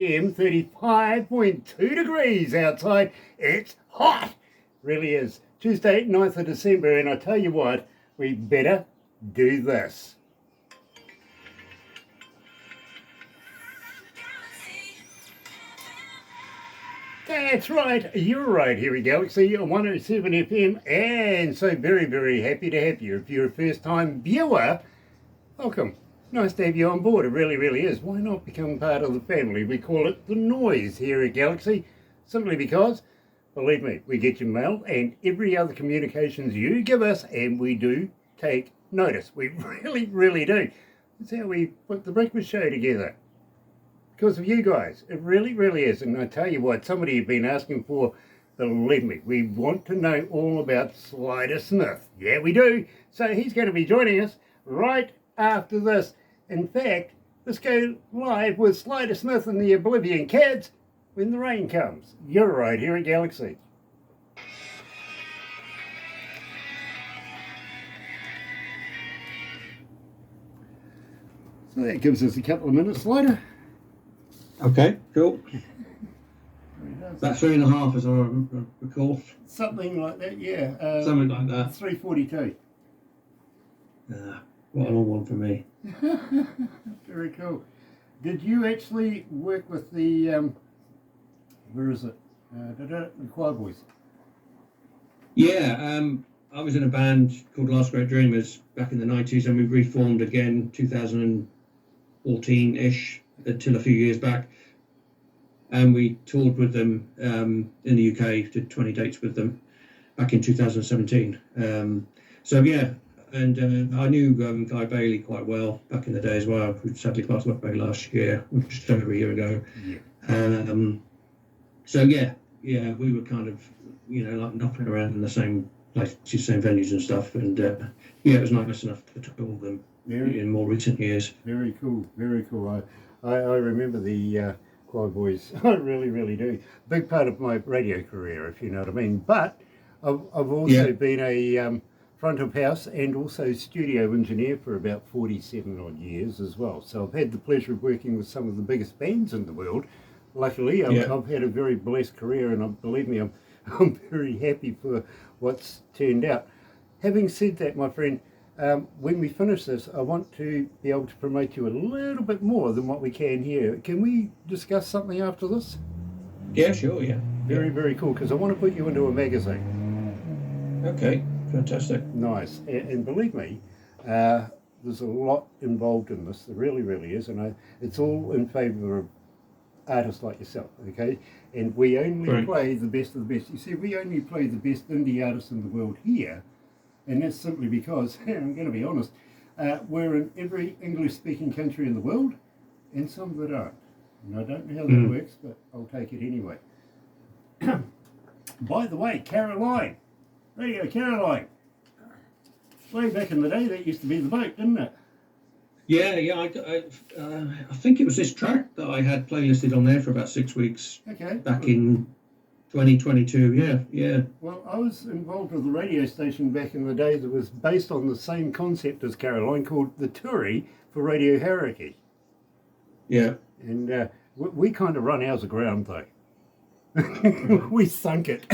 35.2 degrees outside. It's hot. Really is. Tuesday, 9th of December, and I tell you what, we better do this. That's right, you're right here at Galaxy 107 FM, and so very, very happy to have you. If you're a first-time viewer, welcome. Nice to have you on board, it really, really is. Why not become part of the family? We call it the noise here at Galaxy, simply because, believe me, we get your mail and every other communications you give us, and we do take notice. We really, really do. That's how we put the breakfast show together. Because of you guys, it really, really is. And I tell you what, somebody you've been asking for, believe me, we want to know all about Slyder Smith. Yeah, we do. So he's going to be joining us right after this. In fact, let's go live with Slyder Smith and the Oblivion Cats when the rain comes. You're right here at Galaxy. So that gives us a couple of minutes, Slyder. Okay, cool. About 3.5 as I recall. Something like that, yeah. Something like that. 3:42. What a long one for me. Very cool. Did you actually work with the, where is it? The Choir Boys? Yeah, I was in a band called Last Great Dreamers back in the 90s, and we reformed again 2014-ish until a few years back. And we toured with them in the UK, did 20 dates with them back in 2017. So yeah, and I knew Guy Bailey quite well back in the day as well, who sadly passed away last year, just over a year ago. Yeah. So yeah, we were kind of, like knocking around in the same places, same venues and stuff. And yeah, it was nice enough to tour with them in more recent years. Very cool, very cool. I remember the Choir Boys. I really, really do. Big part of my radio career, if you know what I mean. But I've also been a front of house and also studio engineer for about 47 odd years as well. So I've had the pleasure of working with some of the biggest bands in the world. Luckily, I've had a very blessed career, and believe me, I'm very happy for what's turned out. Having said that, my friend, when we finish this, I want to be able to promote you a little bit more than what we can here. Can we discuss something after this? Yeah, sure, yeah. Very, very cool, because I want to put you into a magazine. Okay, fantastic. Nice. And believe me, there's a lot involved in this. There really, really is. And it's all in favour of artists like yourself, okay? And we only play the best of the best. You see, we only play the best indie artists in the world here. And that's simply because, I'm going to be honest, we're in every English-speaking country in the world, and some that aren't. And I don't know how that works, but I'll take it anyway. By the way, Caroline, Radio Caroline. Way back in the day, that used to be the boat, didn't it? Yeah. I think it was this track that I had playlisted on there for about 6 weeks. Okay. Back in 2022, yeah. Well, I was involved with a radio station back in the day that was based on the same concept as Caroline, called the Turi for Radio Hierarchy. Yeah. And we kind of run ours aground, though. We sunk it.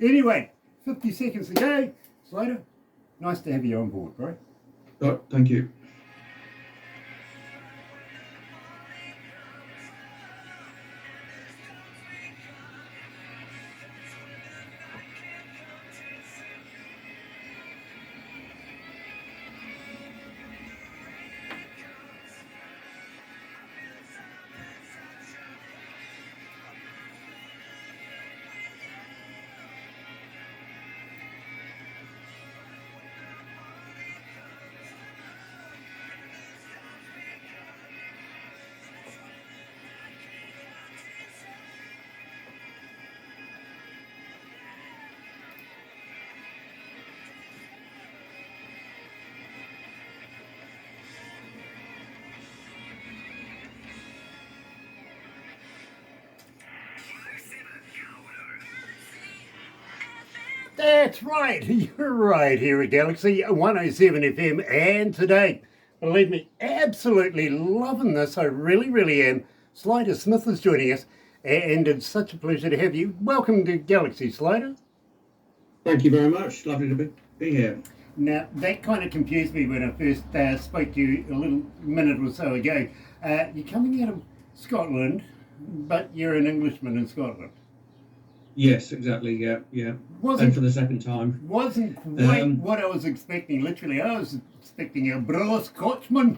Anyway, 50 seconds to go. Slyder, nice to have you on board, bro. Oh, thank you. That's right, you're right here at Galaxy 107 FM, and today, believe me, absolutely loving this, I really, really am. Slyder Smith is joining us, and it's such a pleasure to have you. Welcome to Galaxy, Slyder. Thank you very much. Lovely to be here. Now, that kind of confused me when I first spoke to you a little minute or so ago. You're coming out of Scotland, but you're an Englishman in Scotland. Yes, exactly. Yeah. And for the second time. Wasn't quite what I was expecting. Literally, I was expecting a bro Scotsman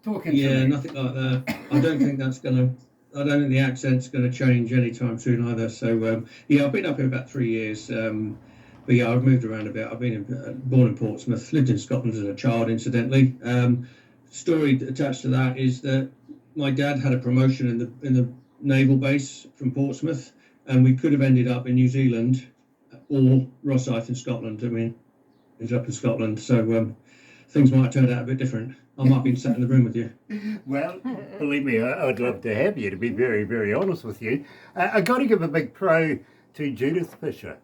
talking to me. Yeah, nothing like that. I don't think the accent's gonna change anytime soon either. So I've been up here about 3 years. But yeah, I've moved around a bit. I've been born in Portsmouth, lived in Scotland as a child, incidentally. Story attached to that is that my dad had a promotion in the naval base from Portsmouth, and we could have ended up in New Zealand or Rosyth in Scotland. I mean, ended up in Scotland, so things might have turned out a bit different. I might have been sat in the room with you. Well, believe me, I'd love to have you, to be very, very honest with you. I got to give a big pro to Judith Fisher.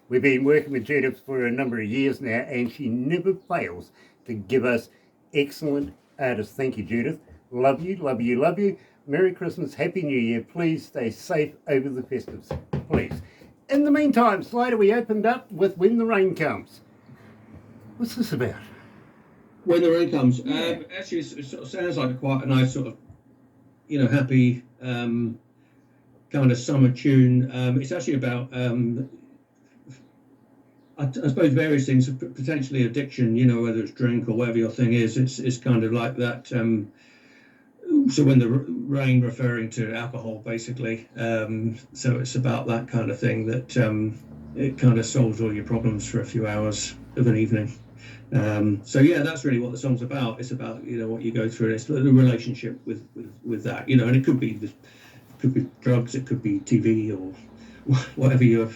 We've been working with Judith for a number of years now, and she never fails to give us excellent artists. Thank you, Judith. Love you, love you, love you. Merry Christmas, Happy New Year. Please stay safe over the festives, please. In the meantime, Slyder, we opened up with When the Rain Comes. What's this about? When the Rain Comes. Yeah. Actually, it sort of sounds like quite a nice sort of, happy kind of summer tune. It's actually about, I suppose, various things, potentially addiction, whether it's drink or whatever your thing is. It's kind of like that. So when the rain, referring to alcohol, basically. So it's about that kind of thing, that it kind of solves all your problems for a few hours of an evening. So yeah, that's really what the song's about. It's about what you go through. It's the relationship with that, and it could be drugs, it could be TV or whatever your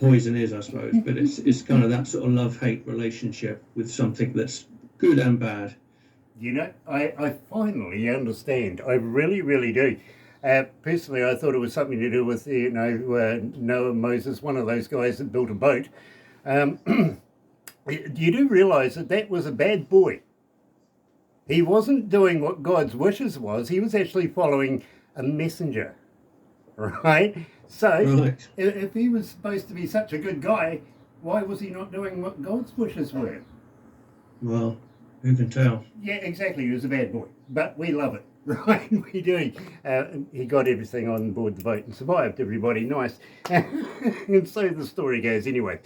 poison is, I suppose. But it's kind of that sort of love-hate relationship with something that's good and bad. I finally understand. I really, really do. Personally, I thought it was something to do with Noah Moses, one of those guys that built a boat. You do realise that was a bad boy. He wasn't doing what God's wishes was. He was actually following a messenger, right? So, if he was supposed to be such a good guy, why was he not doing what God's wishes were? Well, who can tell? Yeah, exactly. He was a bad boy, but we love it, right? We do. He got everything on board the boat and survived. Everybody, nice. And so the story goes. Anyway,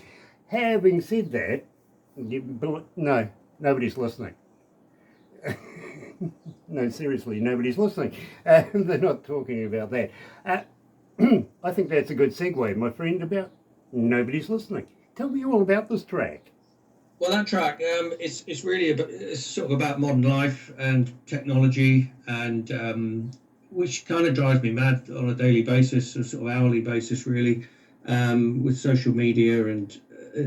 having said that, no, nobody's listening. No, seriously, nobody's listening. They're not talking about that. I think that's a good segue, my friend, about nobody's listening. Tell me all about this track. Well, that track, it's really it's sort of about modern life and technology, and which kind of drives me mad on a daily basis, or sort of hourly basis, really, with social media and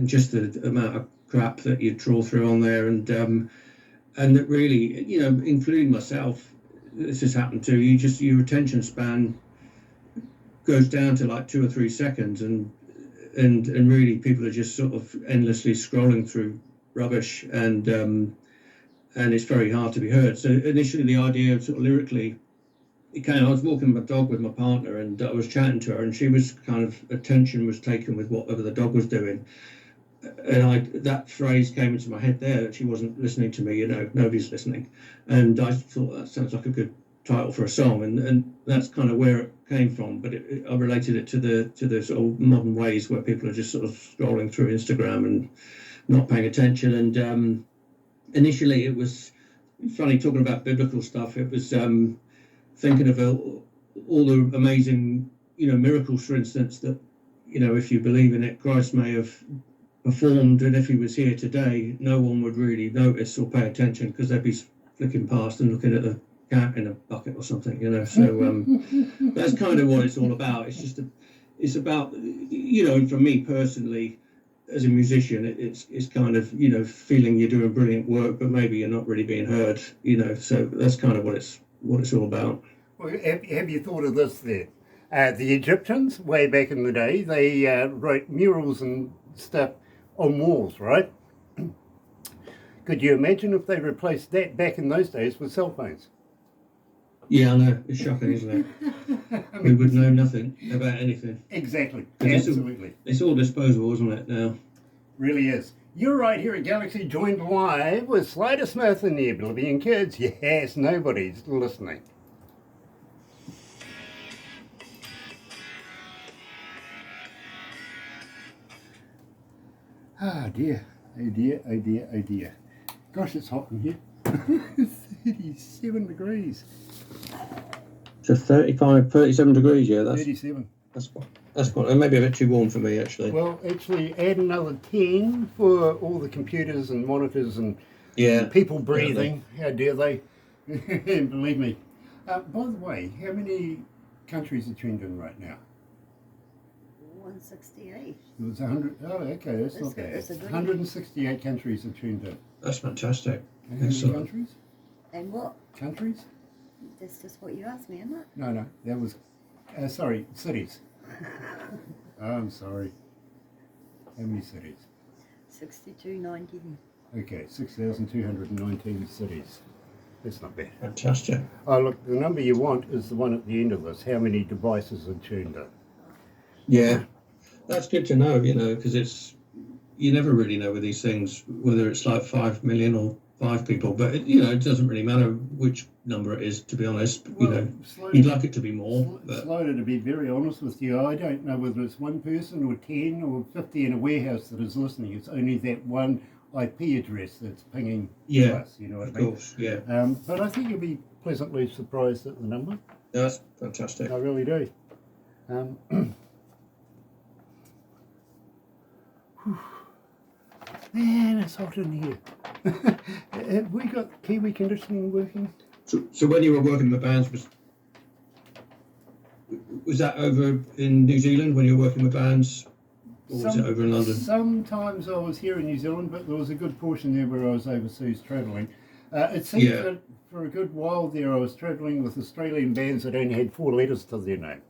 just the amount of crap that you trawl through on there, and that really, including myself, this has happened to you. Just your attention span goes down to like 2 or 3 seconds, and really people are just sort of endlessly scrolling through rubbish, and it's very hard to be heard. So initially the idea of sort of lyrically, I was walking my dog with my partner, and I was chatting to her, and she was kind of, attention was taken with whatever the dog was doing, and that phrase came into my head there, that she wasn't listening to me, nobody's listening, and I thought that sounds like a good title for a song, and that's kind of where it came from. But I related it to the sort of modern ways where people are just sort of scrolling through Instagram and not paying attention. And initially it was funny talking about biblical stuff. It was thinking of all the amazing miracles, for instance, that if you believe in it, Christ may have performed, and if he was here today, no one would really notice or pay attention, because they'd be flicking past and looking at the cat in a bucket or something, so that's kind of what it's all about. It's about for me personally, as a musician, it's kind of feeling you're doing brilliant work, but maybe you're not really being heard, so that's kind of what it's all about. Well, have you thought of this then? The Egyptians, way back in the day, they wrote murals and stuff on walls, right? Could you imagine if they replaced that back in those days with cell phones? Yeah, I know. It's shocking, isn't it? We would know nothing about anything. Exactly. 'Cause Absolutely. It's all disposable, isn't it, now? Really is. You're right here at Galaxy, joined live with Slyder Smith and the Oblivion Kids. Yes, nobody's listening. Ah, dear. Oh, dear, oh, dear, oh, dear. Gosh, it's hot in here. 37 degrees. So 37 degrees, yeah. 37. That's quite, maybe a bit too warm for me, actually. Well, actually, add another 10 for all the computers and monitors and people breathing. How dare they? Believe me. By the way, how many countries are tuned in right now? 168. It was 100. Oh, okay, that's not bad. 168 countries are tuned in. That's fantastic. And how many countries? And what? Countries? That's just what you asked me, isn't it? No, that was. Sorry, cities. I'm sorry. How many cities? 6290. Okay, 6,219 cities. That's not bad. Fantastic. Oh, look, the number you want is the one at the end of this. How many devices are tuned in? Yeah, that's good to know, because you never really know with these things, whether it's like 5 million or 5 people, but it doesn't really matter which number it is, to be honest. Well, you'd like it to be more. Slyder, to be very honest with you, I don't know whether it's one person or 10 or 50 in a warehouse that is listening. It's only that one IP address that's pinging to us, you know what I mean? Of course, yeah. But I think you'll be pleasantly surprised at the number. That's fantastic. I really do. Man, it's hot in here. Have we got Kiwi conditioning working? So when you were working with bands, was that over in New Zealand when you were working with bands? Or was it over in London? Sometimes I was here in New Zealand, but there was a good portion there where I was overseas travelling. It seems that for a good while there I was travelling with Australian bands that only had 4 letters to their name.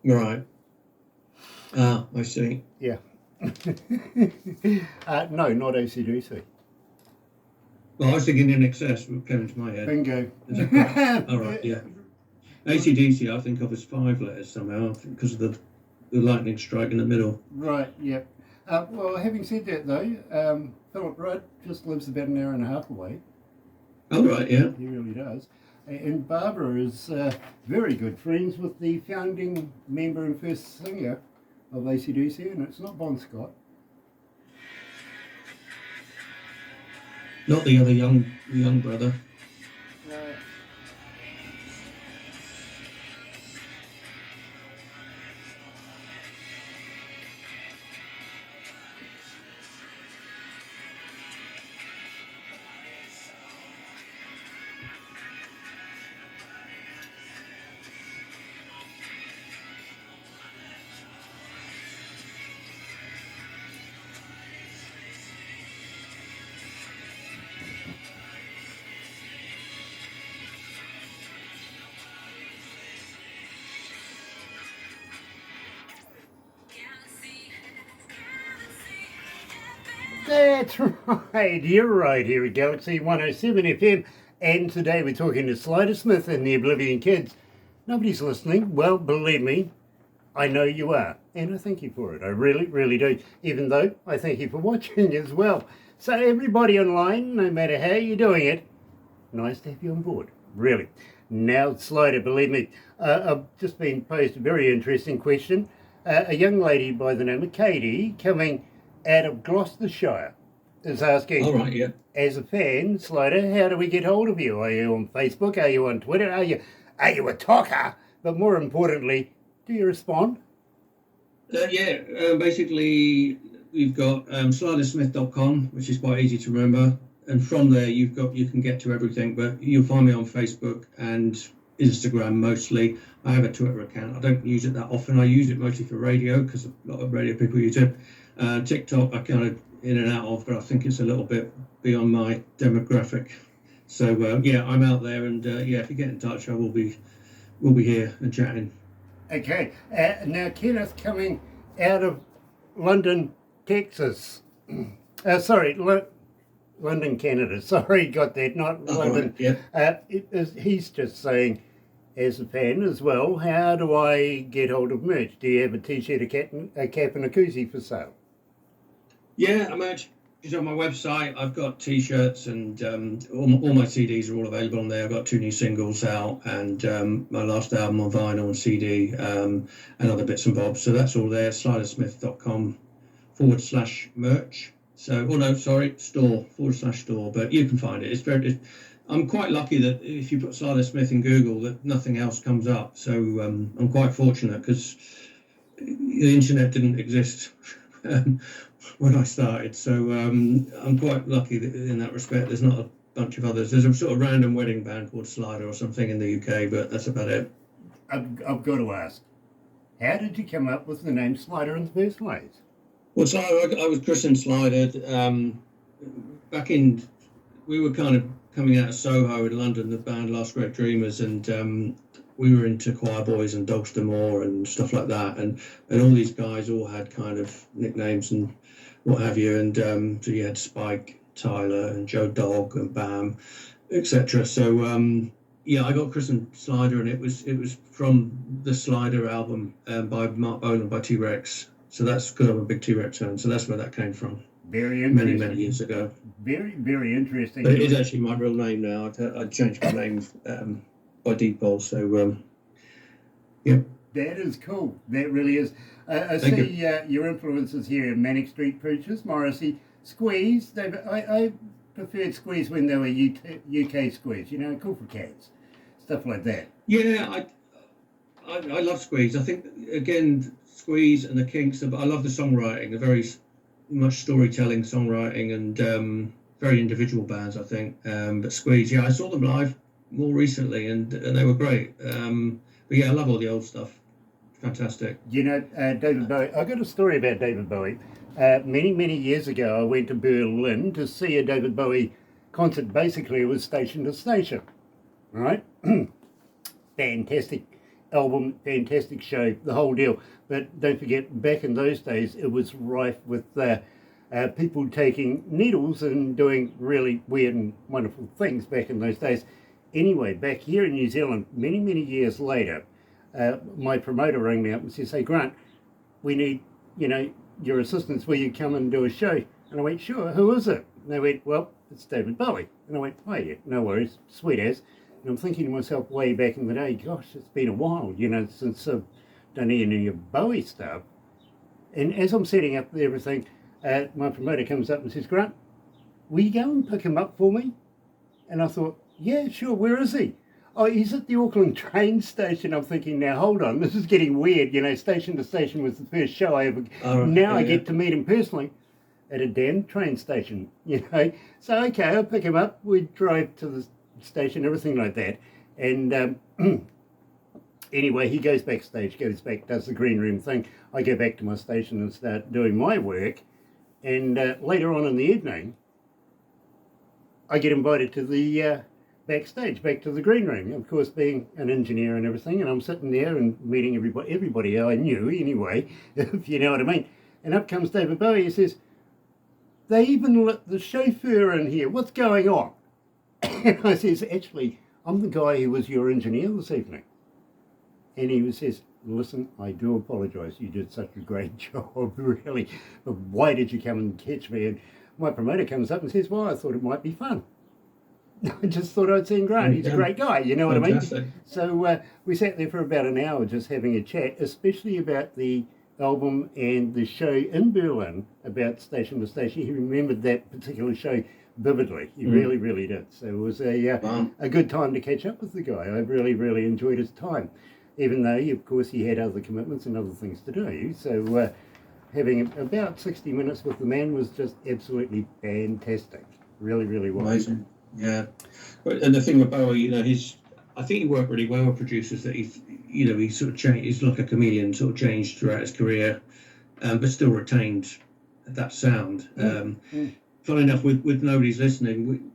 Right. Ah, I see. Yeah. No, not AC/DC. Well, I was thinking In Excess, what came into my head. Bingo. All right, yeah. AC/DC I think of as 5 letters somehow, because of the lightning strike in the middle. Right, yep. Well, having said that though, Philip Rudd just lives about an hour and a half away. Oh, right, yeah. He really does. And Barbara is very good friends with the founding member and first singer of AC/DC, and it's not Bon Scott. Not the other young brother. No. That's right, you're right here at Galaxy 107 FM, and today we're talking to Slyder Smith and the Oblivion Kids. Nobody's listening. Well, believe me, I know you are, and I thank you for it. I really, really do, even though I thank you for watching as well. So everybody online, no matter how you're doing it, nice to have you on board, really. Now, Slyder, believe me, I've just been posed a very interesting question. A young lady by the name of Katie, coming out of Gloucestershire, is asking, All right, yeah. as a fan, Slyder, how do we get hold of you? Are you on Facebook? Are you on Twitter? Are you a talker? But more importantly, do you respond? Basically, we've got slydersmith.com, which is quite easy to remember. And from there, you can get to everything. But you'll find me on Facebook and Instagram mostly. I have a Twitter account. I don't use it that often. I use it mostly for radio because a lot of radio people use it. TikTok, I kind of in and out of, but I think it's a little bit beyond my demographic. So I'm out there, and if you get in touch, we'll be here and chatting. Okay. Now, Kenneth, coming out of London, Texas. London, Canada. Sorry, got that. Not London. Right, yeah. He's just saying, as a fan as well, how do I get hold of merch? Do you have a T-shirt, a cap, and a koozie for sale? Yeah, I merch is on my website. I've got T-shirts and all my CDs are all available on there. I've got 2 new singles out and my last album on vinyl and CD and other bits and bobs. So that's all there. slydersmith.com/merch. So, store/store. But you can find it. I'm quite lucky that if you put Slyder Smith in Google, that nothing else comes up. So I'm quite fortunate because the internet didn't exist when I started. So I'm quite lucky in that respect. There's not a bunch of others. There's a sort of random wedding band called Slyder or something in the UK, but that's about it. I've got to ask, how did you come up with the name Slyder in the first place? Well, so I was christened Slyder back in. We were kind of coming out of Soho in London, the band Last Great Dreamers, and we were into Choir Boys and Dogs D'Amour and stuff like that, and all these guys all had kind of nicknames and what have you, and so you had Spike, Tyler, and Joe Dog, and Bam, etc. So yeah, I got christened Slyder, and it was from the Slyder album by Mark Bolan by T-Rex. So that's because I'm a big T-Rex fan. So that's where that came from. Very interesting. Many years ago. Very, very interesting. But it is actually my real name now. I changed my name by default. So yeah. That is cool. That really is. I see your influences here: Manic Street Preachers, Morrissey, Squeeze. I preferred Squeeze when they were UK Squeeze. You know, Cool for Cats, stuff like that. Yeah, I love Squeeze. I think again, Squeeze and the Kinks. I love the songwriting. They're very much storytelling, songwriting, and very individual bands, I think. But Squeeze, yeah, I saw them live more recently, and they were great. But yeah, I love all the old stuff. Fantastic. You know, David Bowie. I got a story about David Bowie. Many years ago, I went to Berlin to see a David Bowie concert. Basically, it was station to station, right? Fantastic album, fantastic show, the whole deal. But don't forget, back in those days, it was rife with people taking needles and doing really weird and wonderful things back in those days. Anyway, back here in New Zealand, many years later, my promoter rang me up and says, "Hey, Grant, we need, your assistance. Will you come and do a show?" And I went, "Sure, who is it?" And they went, "Well, it's David Bowie." And I went, "Oh yeah, no worries, sweet as." And I'm thinking to myself, way back in the day, gosh, it's been a while, since I've done any of Bowie stuff. And as I'm setting up everything, my promoter comes up and says, "Grant, will you go and pick him up for me?" And I thought, "Yeah, sure, where is he?" "Oh, he's at the Auckland train station." I'm thinking, now hold on, this is getting weird. Station to station was the first show I ever. I get to meet him personally at a damn train station. So okay, I'll pick him up. We drive to the station, everything like that, and anyway, he goes backstage, does the green room thing. I go back to my station and start doing my work, and later on in the evening, I get invited to the backstage, back to the green room, of course, being an engineer and everything, and I'm sitting there and meeting everybody I knew anyway, if you know what I mean. And up comes David Bowie. He says, "They even let the chauffeur in here. What's going on?" And I says, "Actually, I'm the guy who was your engineer this evening." And he says, "Listen, I do apologise. You did such a great job, really. But why did you come and catch me?" And my promoter comes up and says, "Well, I thought it might be fun." I just thought I'd seen Grant. He's a great guy, you know what I mean? So we sat there for about an hour just having a chat, especially about the album and the show in Berlin about Station to Station. He remembered that particular show vividly. He really did. So it was a good time to catch up with the guy. I really enjoyed his time, even though, of course, he had other commitments and other things to do. So having about 60 minutes with the man was just absolutely fantastic. Really was. Amazing. Yeah, and the thing with Bowie, I think he worked really well with producers. That he sort of changed. He's like a chameleon, sort of changed throughout his career, but still retained that sound. Funny enough, with Nobody's Listening,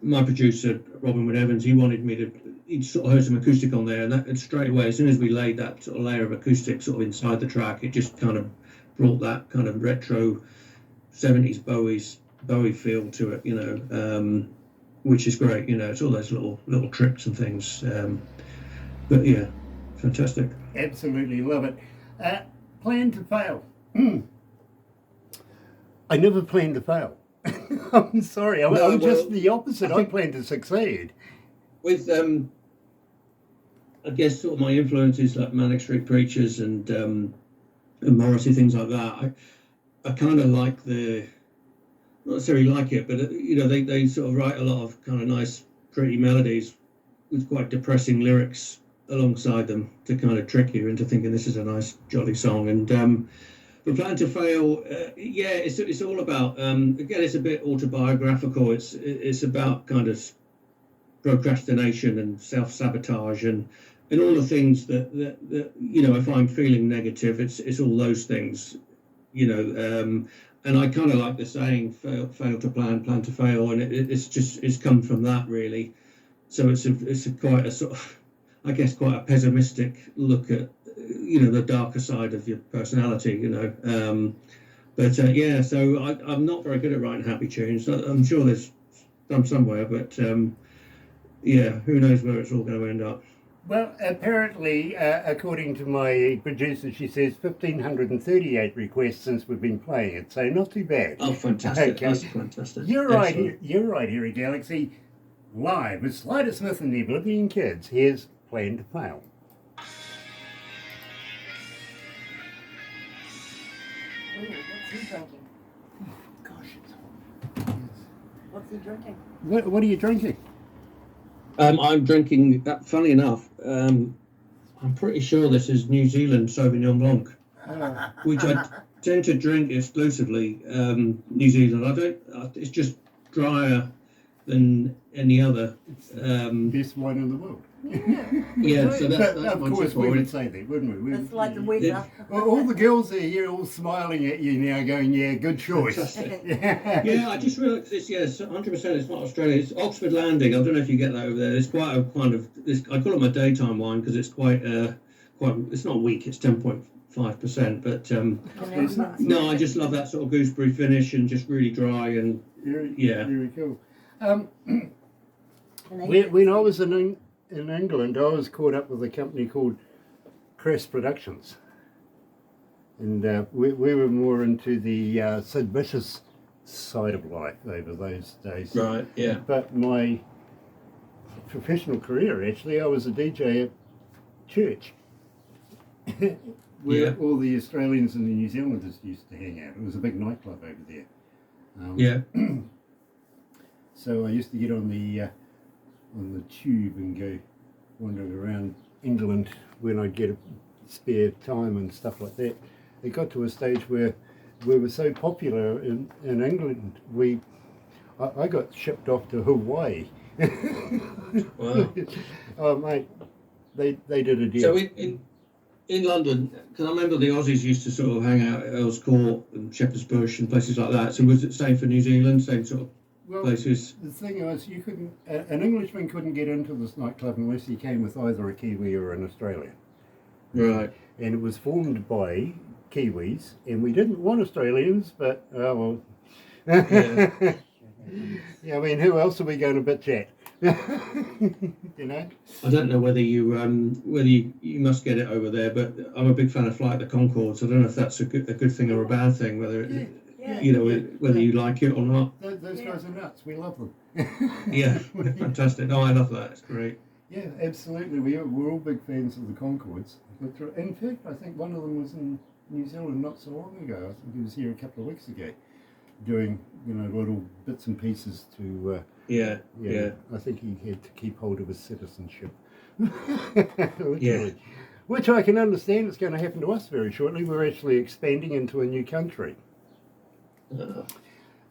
my producer Robin Wood Evans, he wanted me to. He'd sort of heard some acoustic on there, and straight away, as soon as we laid that sort of layer of acoustic sort of inside the track, it just kind of brought that kind of retro 70s Bowie's Bowie feel to it, which is great. It's all those little tricks and things. But yeah, fantastic. Absolutely love it. Plan to fail. I never plan to fail. I'm sorry. I'm just the opposite. I plan to succeed. With I guess sort of my influences like Manic Street Preachers and Morrissey, things like that. I kind of like not necessarily like it, but they sort of write a lot of kind of nice, pretty melodies with quite depressing lyrics alongside them to kind of trick you into thinking this is a nice, jolly song. And but Plan to Fail, it's all about again, it's a bit autobiographical. It's about kind of procrastination and self-sabotage and all the things that if I'm feeling negative, it's all those things, and I kind of like the saying fail to plan to fail, and it's come from that really. So it's quite a sort of, I guess, quite a pessimistic look at the darker side of your personality, so I'm not very good at writing happy tunes. I'm sure there's some somewhere, but who knows where it's all going to end up. Well, apparently, according to my producer, she says 1,538 requests since we've been playing it, so not too bad. Oh, fantastic! Okay. That's fantastic. You're right here at Galaxy, live with Slyder Smith and the Oblivion Kids. Here's Plan to Fail. Ooh, what's he drinking? Gosh, it's hot. What's he drinking? What are you drinking? I'm drinking, funny enough, I'm pretty sure this is New Zealand Sauvignon Blanc, which I tend to drink exclusively New Zealand. It's just drier than any other. Best wine in the world. Yeah, so that's of my course choice we for would it. say that, wouldn't we? It's like the weather. All the girls are here all smiling at you now going, yeah, good choice. Fantastic. Yeah. Yeah, I just realised this, 100% it's not Australia, it's Oxford Landing. I don't know if you get that over there. It's quite a kind of, I call it my daytime wine because it's quite, it's not weak, it's 10.5%, but no, I just love that sort of gooseberry finish and just really dry and, Very cool. When I was in England, I was caught up with a company called Crest Productions. And we were more into the Sid Vicious side of life over those days. Right, yeah. But my professional career, actually, I was a DJ at church. Where all the Australians and the New Zealanders used to hang out. It was a big nightclub over there. So I used to get on the tube and go wandering around England when I'd get a spare time and stuff like that. It got to a stage where we were so popular in England, I got shipped off to Hawaii. Wow. Oh mate, they did a deal. So in London, because I remember the Aussies used to sort of hang out at Earl's Court and Shepherd's Bush and places like that. So was it same for New Zealand, same sort of places? The thing was, you couldn't. An Englishman couldn't get into this nightclub unless he came with either a Kiwi or an Australian. Right. And it was formed by Kiwis, and we didn't want Australians, but well. Yeah. Yeah, I mean, who else are we going to bitch at? You know. I don't know whether you must get it over there, but I'm a big fan of Flight the Conchords. I don't know if that's a good thing or a bad thing. Whether whether you like it or not. Those guys are nuts. We love them. Yeah, fantastic. No, I love that. It's great. Yeah, absolutely. We're all big fans of the Conchords. In fact, I think one of them was in New Zealand not so long ago. I think he was here a couple of weeks ago, doing little bits and pieces to. Yeah. I think he had to keep hold of his citizenship. Yeah. Which I can understand. It's going to happen to us very shortly. We're actually expanding into a new country.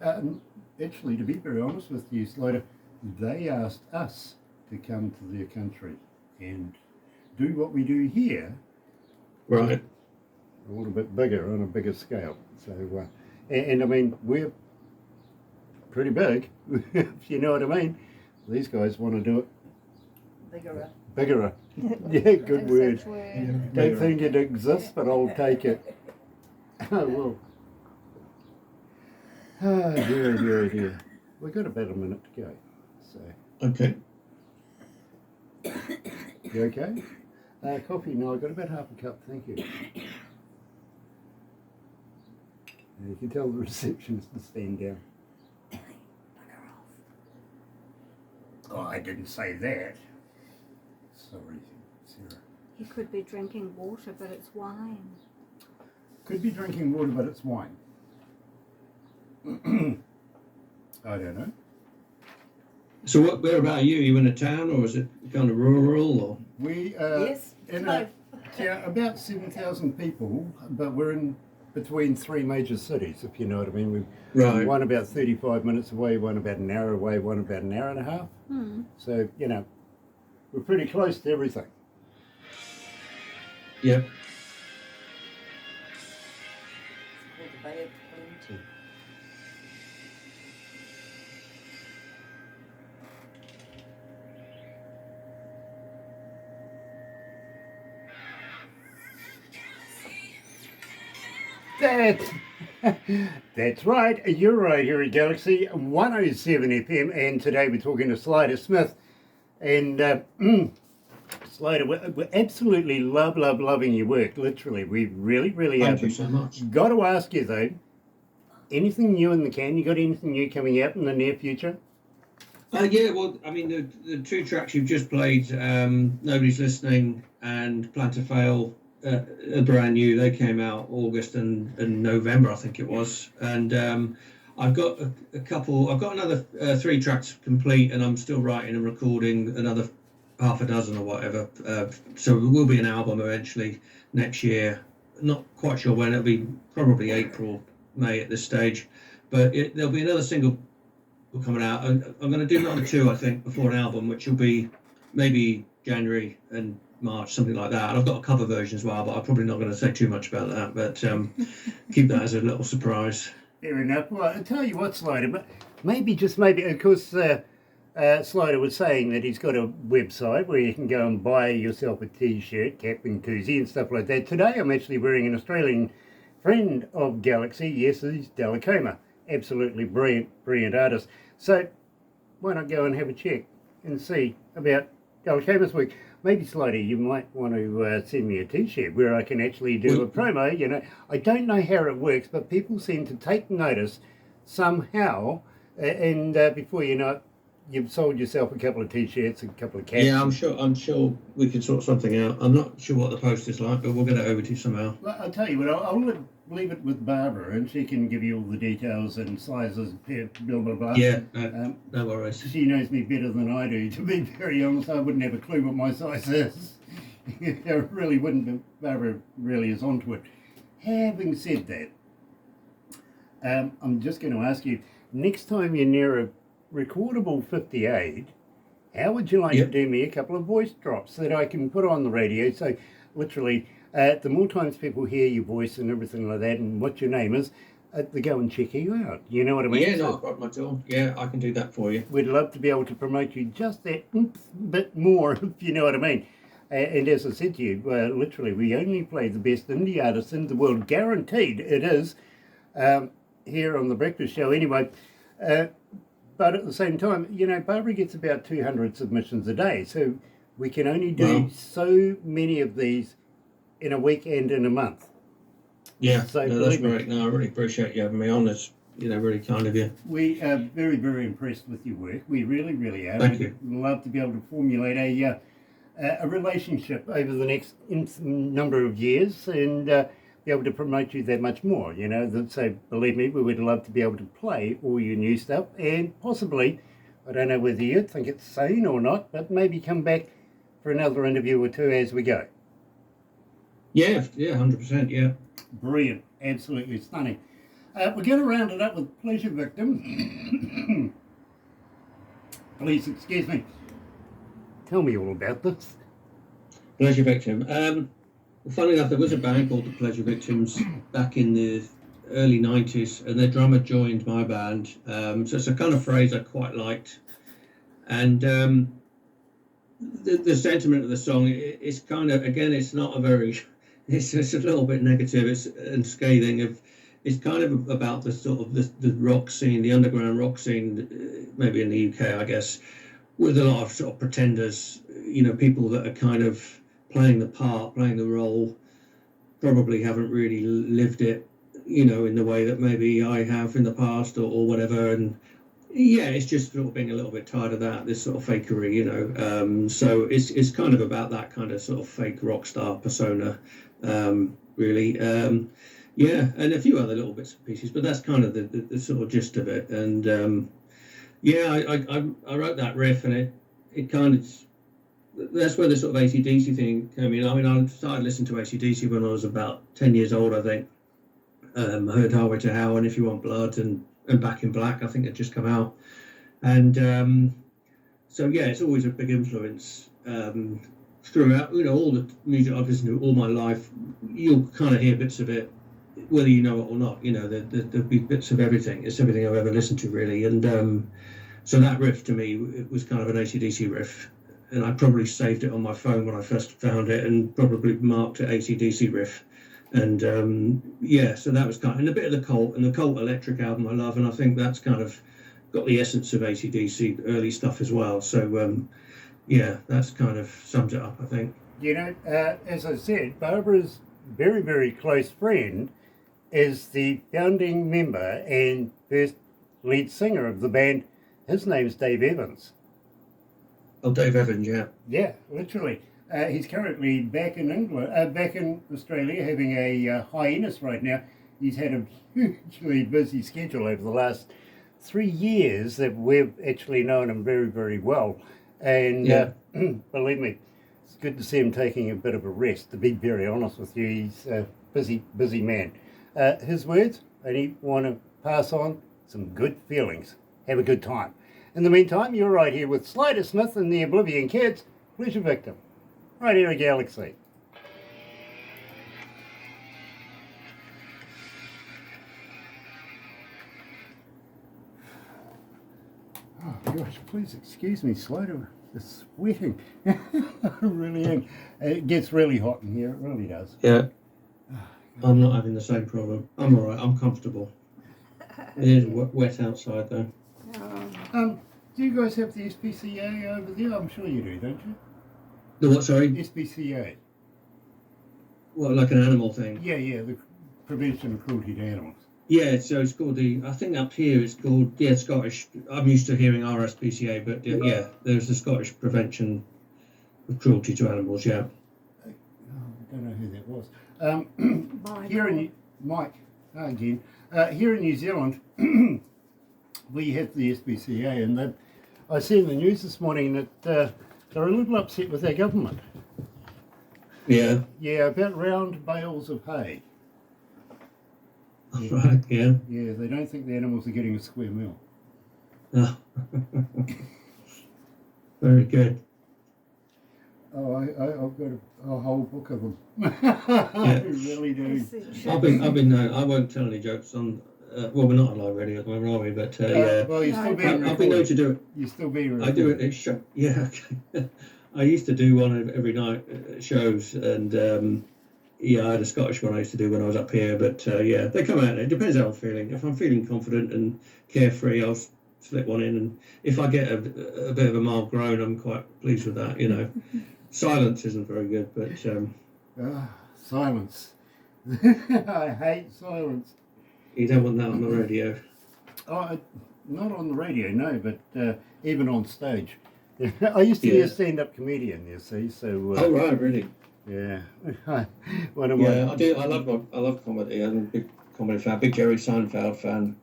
Actually, to be very honest with you, Slyder, they asked us to come to their country and do what we do here. Right. A little bit bigger, on a bigger scale. So, and I mean, we're pretty big, if you know what I mean. These guys want to do it bigger. Yeah, good word. Don't think it exists, but I'll take it. Oh, well. Oh, dear, dear. We've got about a minute to go. So, Okay. you okay? Coffee? No, I've got about half a cup, thank you. You can tell the receptionist to stand down. Oh, I didn't say that. Sorry, Sarah. He could be drinking water, but it's wine. Could be drinking water, but it's wine. I don't know. So where about you? Are you in a town, or is it kind of rural, or? We Yes. in No. about 7,000 people, but we're in between three major cities, if you know what I mean. We've Right. one about 35 minutes away, one about an hour away, one about an hour and a half. So, we're pretty close to everything. Yep. It's called the Bay of Plenty. That's right. You're right here at Galaxy 107 FM, and today we're talking to Slyder Smith. And Slyder, we absolutely loving your work. Literally, we really Thank have. you so much. Got to ask you though, anything new in the can? You got anything new coming out in the near future? Yeah, well, I mean, the two tracks you've just played, Nobody's Listening and Plan to Fail, are brand new. They came out August and November, I think it was. And I've got a couple, I've got another 3 tracks complete, and I'm still writing and recording another half a dozen or whatever. So it will be an album eventually next year. Not quite sure when. It'll be probably April, May at this stage. But there'll be another single coming out. I'm going to do another 2, I think, before an album, which will be maybe January and March, something like that. And I've got a cover version as well, but I'm probably not going to say too much about that. But keep that as a little surprise. Fair enough. Well, I'll tell you what, Slyder, but maybe, of course, Slyder was saying that he's got a website where you can go and buy yourself a t-shirt, cap and koozie and stuff like that. Today I'm actually wearing an Australian friend of Galaxy. Yes, he's Delacoma. Absolutely brilliant artist. So why not go and have a check and see about Delacoma's week? Maybe, Slyder, you might want to send me a t-shirt where I can actually do a promo. I don't know how it works, but people seem to take notice somehow, and before you know it, you've sold yourself a couple of t-shirts, a couple of caps. Yeah, I'm sure we can sort something out. I'm not sure what the post is like, but we'll get it over to you somehow. Well, I'll tell you what, I'll leave it with Barbara, and she can give you all the details and sizes, blah, blah, blah. Yeah, no worries. She knows me better than I do, to be very honest. I wouldn't have a clue what my size is. I really wouldn't, but Barbara really is onto it. Having said that, I'm just going to ask you, next time you're near a recordable 58, how would you like to do me a couple of voice drops that I can put on the radio? So literally, the more times people hear your voice and everything like that and what your name is, they go and check you out. You know what I mean? Yeah, no problem at all. Yeah, I can do that for you. We'd love to be able to promote you just that bit more, if you know what I mean. And as I said to you, literally, we only play the best indie artists in the world. Guaranteed it is, here on The Breakfast Show anyway. But at the same time, Barbara gets about 200 submissions a day. So we can only do so many of these in a week and in a month. Yeah, so no, that's great. No, I really appreciate you having me on. It's, really kind of you. We are very impressed with your work. We really are. Thank you. We'd love to be able to formulate a relationship over the next number of years and be able to promote you that much more. So believe me, we would love to be able to play all your new stuff and possibly, I don't know whether you think it's sane or not, but maybe come back for another interview or 2 as we go. Yeah, 100%, yeah. Brilliant, absolutely stunning. We're going to round it up with Pleasure Victim. Please excuse me. Tell me all about this. Pleasure Victim. Funny enough, there was a band called the Pleasure Victims back in the early 90s, and their drummer joined my band. So it's a kind of phrase I quite liked. And the sentiment of the song is kind of, again, it's not a very... It's a little bit negative and scathing. it's kind of about the sort of the rock scene, the underground rock scene, maybe in the UK, I guess, with a lot of sort of pretenders, people that are kind of playing the part, playing the role, probably haven't really lived it, in the way that maybe I have in the past or whatever. And yeah, it's just sort of being a little bit tired of that, this sort of fakery, so it's kind of about that kind of sort of fake rock star persona, really. Yeah, and a few other little bits and pieces, but that's kind of the sort of gist of it. And yeah, I wrote that riff, and it kind of, that's where the sort of AC/DC thing came in. I mean, I started listening to AC/DC when I was about 10 years old, I think. I heard Highway to Hell and If You Want Blood and Back in Black, I think had just come out. And so, yeah, it's always a big influence throughout, all the music I've listened to all my life. You'll kind of hear bits of it, whether you know it or not. There'll be bits of everything. It's everything I've ever listened to, really. And so that riff, to me, it was kind of an AC/DC riff. And I probably saved it on my phone when I first found it and probably marked it AC/DC riff. And yeah, so that was kind of, and a bit of the Cult, and the Cult Electric album I love, and I think that's kind of got the essence of AC/DC early stuff as well. So yeah, that's kind of sums it up, I think. As I said, Barbara's very, very close friend is the founding member and first lead singer of the band. His name's Dave Evans. Oh, Dave Evans, yeah. Yeah, literally. He's currently back in England, back in Australia, having a hiatus right now. He's had a hugely busy schedule over the last 3 years that we've actually known him very, very well. And Yeah. believe me, it's good to see him taking a bit of a rest, to be very honest with you. He's a busy man. His words, I want to pass on some good feelings. Have a good time. In the meantime, you're right here with Slyder Smith and the Oblivion Kids, Pleasure Victim, right here at Galaxy. Oh gosh, please excuse me, Slyder. It's sweating. I really am. It gets really hot in here, it really does. Yeah. I'm not having the same problem. I'm all right. I'm comfortable. It is wet outside, though. Do you guys have the SPCA over there? I'm sure you do, don't you? The what, sorry? SPCA. Well, like an animal thing? Yeah, the Prevention of Cruelty to Animals. Yeah, so it's called I think up here it's called, Scottish. I'm used to hearing RSPCA, but yeah, there's the Scottish Prevention of Cruelty to Animals, yeah. I don't know who that was. Here in Mike, again, here in New Zealand, we have the SPCA, and I see in the news this morning that they're a little upset with our government. Yeah. Yeah, about round bales of hay. Right, yeah. Yeah, they don't think the animals are getting a square meal. Oh. Very good. Oh, I've got a whole book of them. I really do. I've been known. I won't tell any jokes on. Well, we're not on live radio at the moment, are we? But yeah. Well, you're still being recorded. I've been known to do it. You're still being recorded. I do it in show. Yeah. Okay. I used to do one every night shows, and yeah, I had a Scottish one I used to do when I was up here. But yeah, they come out. It depends how I'm feeling. If I'm feeling confident and carefree, I'll slip one in. And if I get a bit of a mild groan, I'm quite pleased with that. Silence isn't very good, but silence. I hate silence. You don't want that on the radio. Oh, not on the radio, no, but even on stage. I used to be a stand-up comedian, you see. So. Oh right, really? Yeah. I do. I love comedy. I'm a big comedy fan. Big Jerry Seinfeld fan.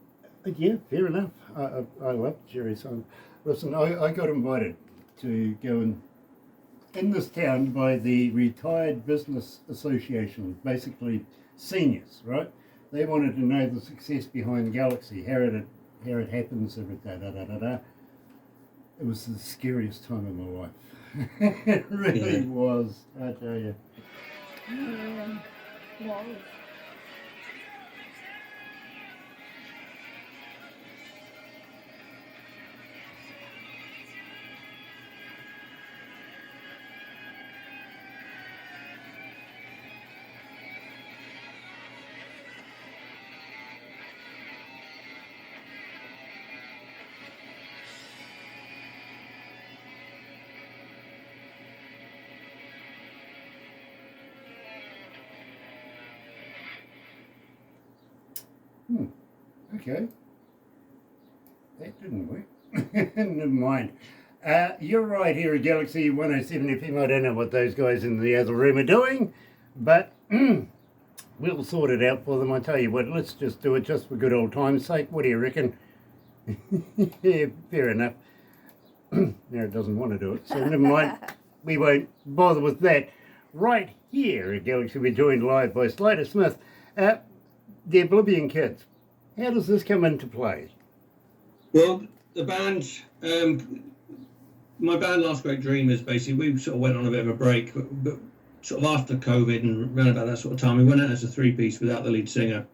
Yeah, fair enough. I love Jerry Seinfeld. Listen, I got invited to go in this town by the Retired Business Association, basically seniors, right? They wanted to know the success behind Galaxy, how it happens, everything, It was the scariest time of my life. It really was, I tell you. Wow. Okay. That didn't work. Never mind. You're right here at Galaxy 107 FM. I don't know what those guys in the other room are doing, but we'll sort it out for them. I tell you what, let's just do it just for good old time's sake. What do you reckon? Yeah, fair enough. Now it doesn't want to do it, so never mind. We won't bother with that. Right here at Galaxy, we're joined live by Slyder Smith. The Oblivion Kids. How does this come into play? Well, the band, my band, Last Great Dreamers, basically, we sort of went on a bit of a break, but sort of after COVID and around about that sort of time, we went out as a three-piece without the lead singer,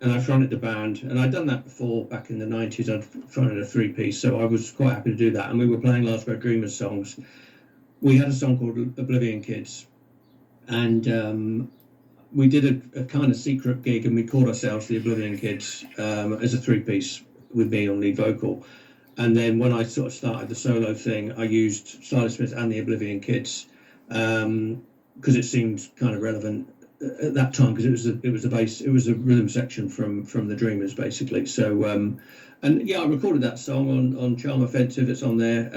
and I fronted the band, and I'd done that before back in the 90s. I'd fronted a three-piece, so I was quite happy to do that, and we were playing Last Great Dreamers songs. We had a song called Oblivion Kids, and we did a kind of secret gig, and we called ourselves the Oblivion Kids as a three-piece with me on lead vocal. And then when I sort of started the solo thing, I used Slyder Smith and the Oblivion Kids because it seemed kind of relevant at that time, because it was a rhythm section from the Dreamers, basically. So and yeah, I recorded that song on Charm Offensive. It's on there.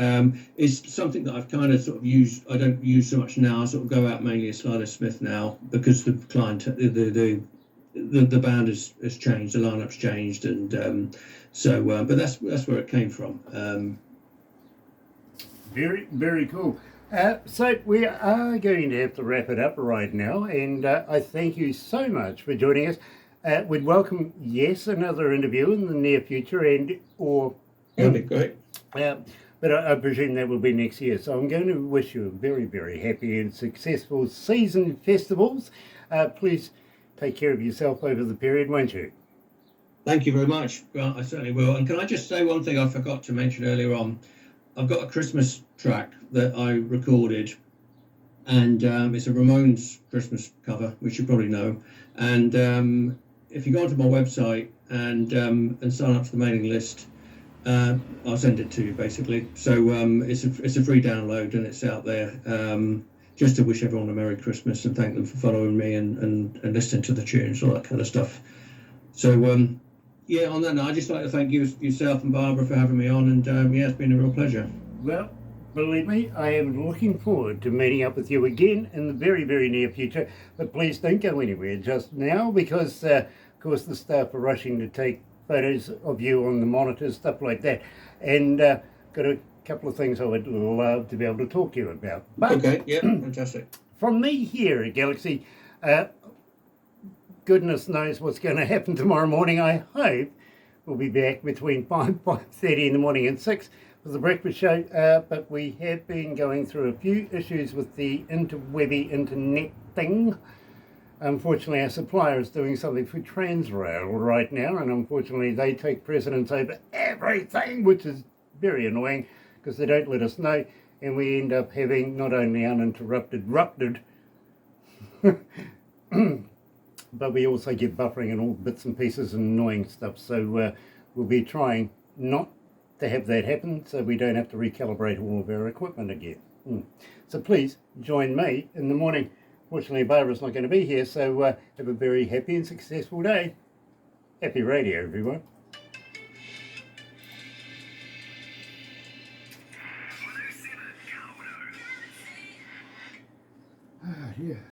It's something that I've kind of sort of used. I don't use so much now. I sort of go out mainly as Slyder Smith now, because the band has changed, the lineup's changed, and but that's where it came from. Very, very cool. So we are going to have to wrap it up right now, and I thank you so much for joining us. We'd welcome, yes, another interview in the near future, That'd be great. But I presume that will be next year. So I'm going to wish you a very, very happy and successful season festivals. Please take care of yourself over the period, won't you? Thank you very much. Well, I certainly will. And can I just say one thing I forgot to mention earlier on? I've got a Christmas track that I recorded, and it's a Ramones Christmas cover, which you probably know. And if you go onto my website and sign up to the mailing list, I'll send it to you, basically. So it's a free download, and it's out there. Just to wish everyone a Merry Christmas and thank them for following me and listening to the tunes, all that kind of stuff. So yeah, on that note, I'd just like to thank yourself and Barbara for having me on, and yeah, it's been a real pleasure. Well, believe me, I am looking forward to meeting up with you again in the very, very near future. But please don't go anywhere just now, because, of course, the staff are rushing to take photos of you on the monitors, stuff like that. And got a couple of things I would love to be able to talk to you about. But Okay, yeah, fantastic. from me here at Galaxy, goodness knows what's going to happen tomorrow morning. I hope we'll be back between 5:30 in the morning and 6 for the breakfast show. But we have been going through a few issues with the interwebby internet thing. Unfortunately, our supplier is doing something for Transrail right now, and unfortunately they take precedence over everything, which is very annoying because they don't let us know, and we end up having not only uninterrupted, but we also get buffering and all bits and pieces and annoying stuff. So we'll be trying not to have that happen, so we don't have to recalibrate all of our equipment again. So please join me in the morning. Fortunately, Barbara's not going to be here, so have a very happy and successful day. Happy radio, everyone. Yeah.